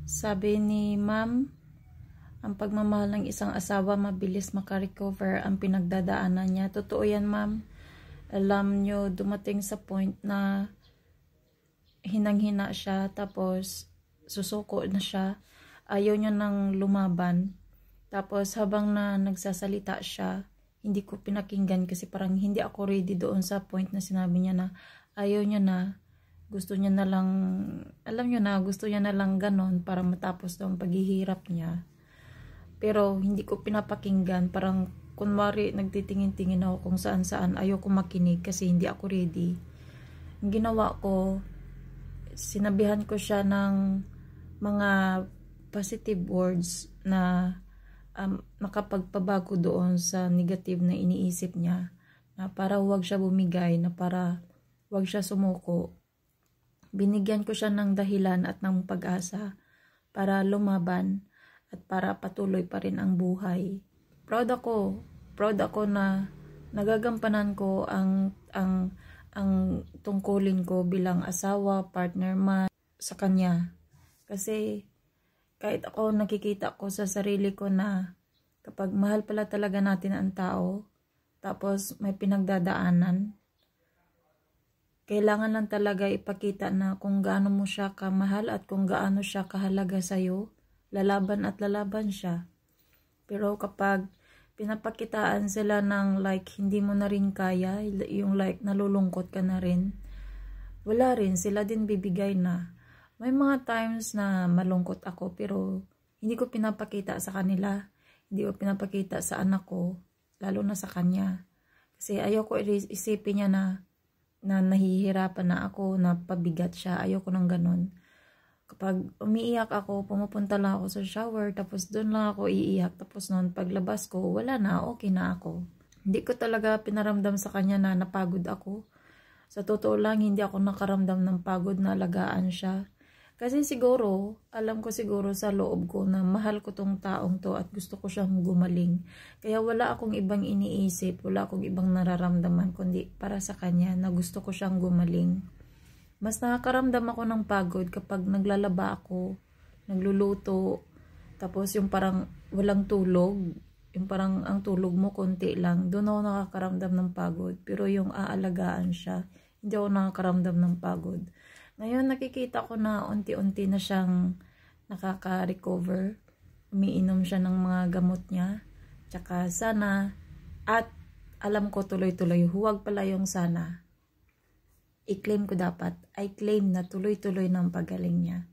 Sabi ni ma'am, ang pagmamahal ng isang asawa mabilis makarecover ang pinagdadaanan niya. Totoo yan, ma'am. Alam nyo, dumating sa point na hinang-hina siya, tapos susuko na siya. Ayaw niya nang lumaban. Tapos habang na nagsasalita siya, hindi ko pinakinggan kasi parang hindi ako ready doon sa point na sinabi niya na ayaw niya na. Gusto niya na lang, alam niyo na, gusto niya na lang ganon para matapos daw ang paghihirap niya. Pero hindi ko pinapakinggan, parang kunwari nagtitingin-tingin ako kung saan-saan, ayoko makinig kasi hindi ako ready. Ang ginawa ko, sinabihan ko siya ng mga positive words na nakapagpabago doon sa negative na iniisip niya, na para huwag siya bumigay, na para huwag siya sumuko. Binigyan ko siya ng dahilan at ng pag-asa para lumaban at para patuloy pa rin ang buhay. Proud ako na nagagampanan ko ang tungkulin ko bilang asawa, partner man sa kanya. Kasi kahit ako nakikita ko sa sarili ko na kapag mahal pala talaga natin ang tao, tapos may pinagdadaanan, kailangan lang talaga ipakita na kung gaano mo siya kamahal at kung gaano siya kahalaga sa'yo, lalaban at lalaban siya. Pero kapag pinapakitaan sila ng like hindi mo na rin kaya, yung like nalulungkot ka na rin, wala rin, sila din bibigay na. May mga times na malungkot ako pero hindi ko pinapakita sa kanila, hindi ko pinapakita sa anak ko, lalo na sa kanya. Kasi ayoko isipin niya na nahihirapan na ako, na pabigat siya. Ayoko nang ganun. Kapag umiiyak ako, pumupunta lang ako sa shower, tapos doon lang ako iiyak. Tapos noon, paglabas ko, wala na, okay na ako. Hindi ko talaga pinaramdam sa kanya na napagod ako. Sa totoo lang, hindi ako nakaramdam ng pagod na alagaan siya. Kasi siguro, alam ko siguro sa loob ko na mahal ko tong taong to at gusto ko siyang gumaling. Kaya wala akong ibang iniisip, wala akong ibang nararamdaman kundi para sa kanya na gusto ko siyang gumaling. Mas nakakaramdam ako ng pagod kapag naglalaba ako, nagluluto, tapos yung parang walang tulog, yung parang ang tulog mo konti lang, doon ako nakakaramdam ng pagod. Pero yung aalagaan siya, hindi ako nakakaramdam ng pagod. Ngayon nakikita ko na unti-unti na siyang nakaka-recover. Umiinom siya ng mga gamot niya. Tsaka sana, at alam ko tuloy-tuloy, huwag pala yung sana. I-claim ko dapat. I claim na tuloy-tuloy ng pagaling niya.